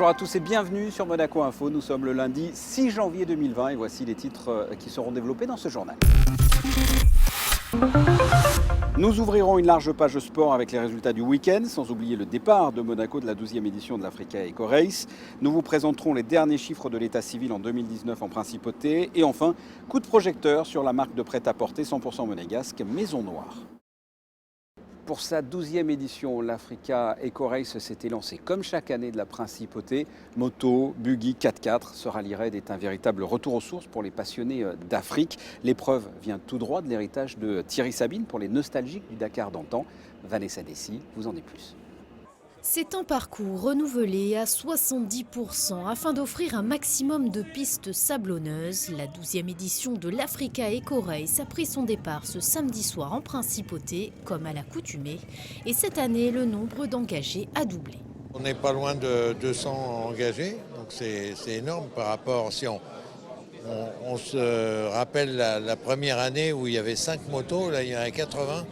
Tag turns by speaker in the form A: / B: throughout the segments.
A: Bonjour à tous et bienvenue sur Monaco Info. Nous sommes le lundi 6 janvier 2020 et voici les titres qui seront développés dans ce journal. Nous ouvrirons une large page sport avec les résultats du week-end, sans oublier le départ de Monaco de la 12e édition de l'Africa Eco Race. Nous vous présenterons les derniers chiffres de l'état civil en 2019 en principauté. Et enfin, coup de projecteur sur la marque de prêt-à-porter 100% monégasque Maison Noire. Pour sa 12e édition, l'Africa Eco Race s'était lancée comme chaque année de la principauté. Moto, buggy, 4x4, ce rallye raid est un véritable retour aux sources pour les passionnés d'Afrique. L'épreuve vient tout droit de l'héritage de Thierry Sabine pour les nostalgiques du Dakar d'antan. Vanessa Dessy vous en dit plus.
B: C'est un parcours renouvelé à 70% afin d'offrir un maximum de pistes sablonneuses. La 12e édition de l'Africa Eco Race a pris son départ ce samedi soir en principauté, comme à l'accoutumée. Et cette année, le nombre d'engagés a doublé.
C: On n'est pas loin de 200 engagés, donc c'est énorme par rapport, si on se rappelle la première année où il y avait 5 motos, là il y en a 80.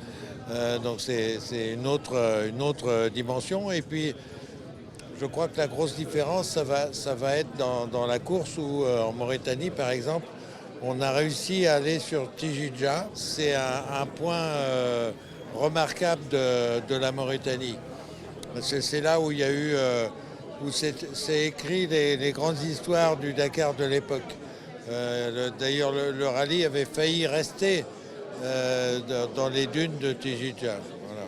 C: Donc c'est une autre dimension. Et puis je crois que la grosse différence, ça va être dans la course où en Mauritanie par exemple, on a réussi à aller sur Tijidja. C'est un point remarquable de la Mauritanie. C'est là où il y a eu, où c'est écrit les grandes histoires du Dakar de l'époque. D'ailleurs le rallye avait failli rester dans les dunes de Tijidja. Voilà.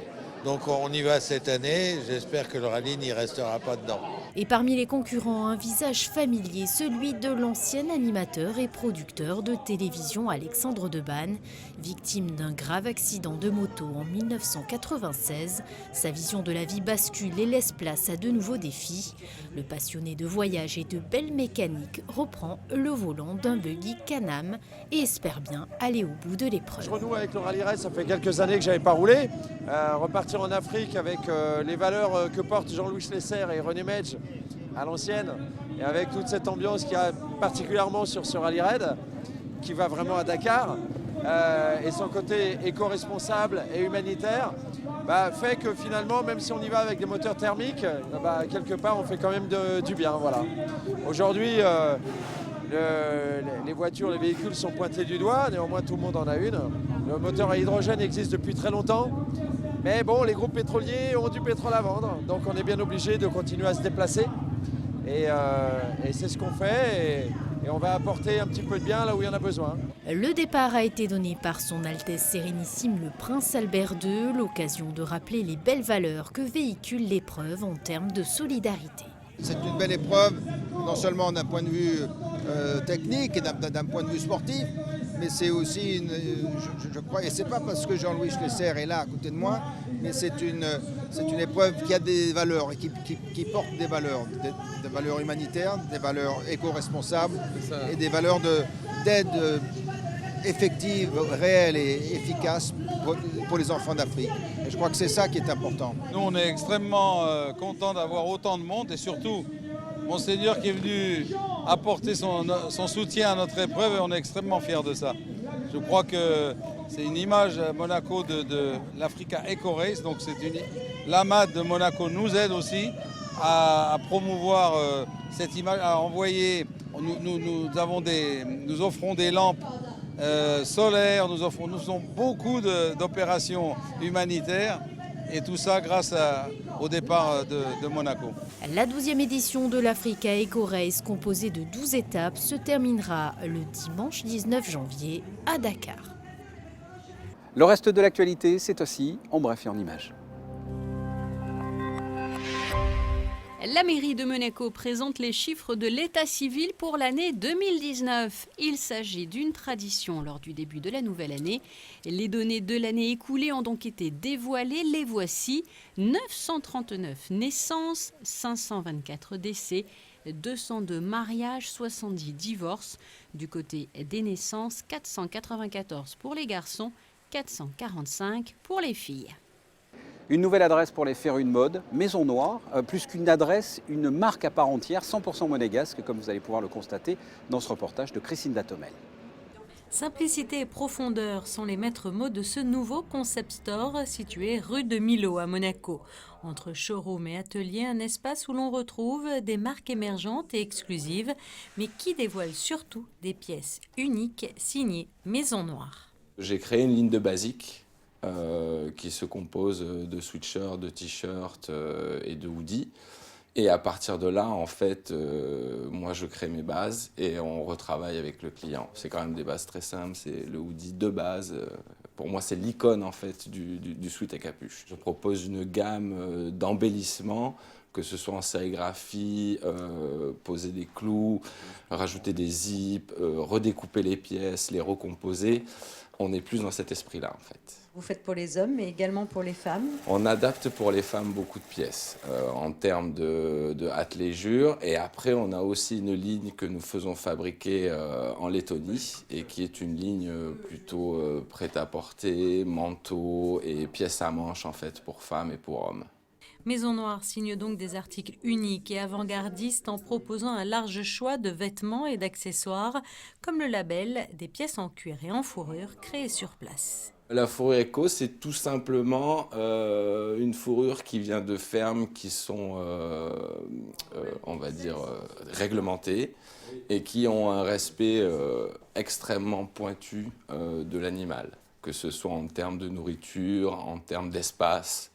C: Donc on y va cette année, j'espère que le rallye n'y restera pas dedans.
B: Et parmi les concurrents, un visage familier, celui de l'ancien animateur et producteur de télévision Alexandre Debanne. Victime d'un grave accident de moto en 1996, sa vision de la vie bascule et laisse place à de nouveaux défis. Le passionné de voyage et de belles mécaniques reprend le volant d'un buggy Can-Am et espère bien aller au bout de l'épreuve.
D: Je renoue avec le rallye raid, ça fait quelques années que je n'avais pas roulé. Repartir en Afrique avec les valeurs que portent Jean-Louis Schlesser et René Medj à l'ancienne, et avec toute cette ambiance qu'il y a particulièrement sur ce rallye raid, qui va vraiment à Dakar, et son côté éco-responsable et humanitaire, fait que finalement, même si on y va avec des moteurs thermiques, quelque part on fait quand même du bien. Voilà. Aujourd'hui, les voitures, les véhicules sont pointés du doigt, néanmoins tout le monde en a une. Le moteur à hydrogène existe depuis très longtemps, mais bon, les groupes pétroliers ont du pétrole à vendre, donc on est bien obligé de continuer à se déplacer. Et c'est ce qu'on fait et on va apporter un petit peu de bien là où il y en a besoin.
B: Le départ a été donné par son Altesse Sérénissime le Prince Albert II, l'occasion de rappeler les belles valeurs que véhicule l'épreuve en termes de solidarité.
E: C'est une belle épreuve, non seulement d'un point de vue technique et d'un point de vue sportif, mais c'est aussi, je crois, et c'est pas parce que Jean-Louis Schlesser est là à côté de moi, mais c'est une épreuve qui a des valeurs et qui porte des valeurs humanitaires, des valeurs éco-responsables et des valeurs d'aide effective, réelle et efficace pour les enfants d'Afrique. Et je crois que c'est ça qui est important.
F: Nous, on est extrêmement contents d'avoir autant de monde et surtout Monseigneur qui est venu apporter son soutien à notre épreuve et on est extrêmement fiers de ça. Je crois que c'est une image à Monaco de l'Africa Eco Race, donc l'AMAD de Monaco nous aide aussi à promouvoir cette image, à envoyer, nous offrons des lampes solaires, nous faisons beaucoup d'opérations humanitaires et tout ça grâce au départ de Monaco.
B: La 12e édition de l'Africa Eco Race, composée de 12 étapes, se terminera le dimanche 19 janvier à Dakar.
A: Le reste de l'actualité, c'est aussi en bref et en images.
G: La mairie de Monaco présente les chiffres de l'état civil pour l'année 2019. Il s'agit d'une tradition lors du début de la nouvelle année. Les données de l'année écoulée ont donc été dévoilées. Les voici: 939 naissances, 524 décès, 202 mariages, 70 divorces. Du côté des naissances, 494 pour les garçons, 445 pour les filles.
A: Une nouvelle adresse pour les férus de mode, Maison Noire, plus qu'une adresse, une marque à part entière, 100% monégasque, comme vous allez pouvoir le constater dans ce reportage de Christine Datomel.
H: Simplicité et profondeur sont les maîtres mots de ce nouveau concept store situé rue de Millau à Monaco. Entre showroom et atelier, un espace où l'on retrouve des marques émergentes et exclusives, mais qui dévoilent surtout des pièces uniques signées Maison Noire.
I: J'ai créé une ligne de basiques qui se compose de sweatshirts, de t-shirts et de hoodies. Et à partir de là, en fait, moi, je crée mes bases et on retravaille avec le client. C'est quand même des bases très simples. C'est le hoodie de base. Pour moi, c'est l'icône, en fait, du sweat à capuche. Je propose une gamme d'embellissements, que ce soit en sérigraphie, poser des clous, rajouter des zips, redécouper les pièces, les recomposer. On est plus dans cet esprit-là, en fait.
H: Vous faites pour les hommes, mais également pour les femmes.
I: On adapte pour les femmes beaucoup de pièces en termes de athléjure. Et après, on a aussi une ligne que nous faisons fabriquer en Lettonie et qui est une ligne plutôt prêt-à-porter, manteau et pièces à manches en fait pour femmes et pour hommes.
H: Maison Noire signe donc des articles uniques et avant-gardistes en proposant un large choix de vêtements et d'accessoires, comme le label des pièces en cuir et en fourrure créées sur place.
I: La fourrure éco, c'est tout simplement une fourrure qui vient de fermes qui sont, on va dire, réglementées et qui ont un respect extrêmement pointu de l'animal, que ce soit en termes de nourriture, en termes d'espace.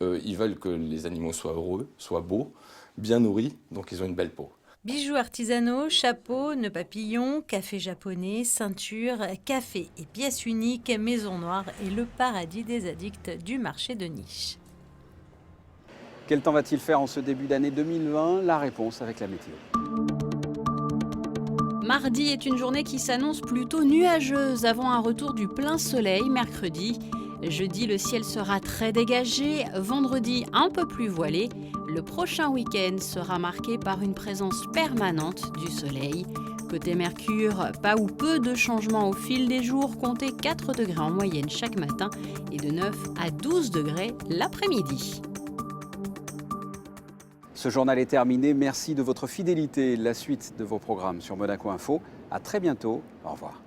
I: Ils veulent que les animaux soient heureux, soient beaux, bien nourris, donc ils ont une belle peau.
H: Bijoux artisanaux, chapeaux, nœuds papillons, café japonais, ceintures, café et pièces uniques, Maison Noire est le paradis des addicts du marché de niche.
A: Quel temps va-t-il faire en ce début d'année 2020? La réponse avec la météo.
G: Mardi est une journée qui s'annonce plutôt nuageuse avant un retour du plein soleil mercredi. Jeudi, le ciel sera très dégagé, vendredi un peu plus voilé. Le prochain week-end sera marqué par une présence permanente du soleil. Côté Mercure, pas ou peu de changements au fil des jours, comptez 4 degrés en moyenne chaque matin et de 9 à 12 degrés l'après-midi.
A: Ce journal est terminé. Merci de votre fidélité. La suite de vos programmes sur Monaco Info. À très bientôt. Au revoir.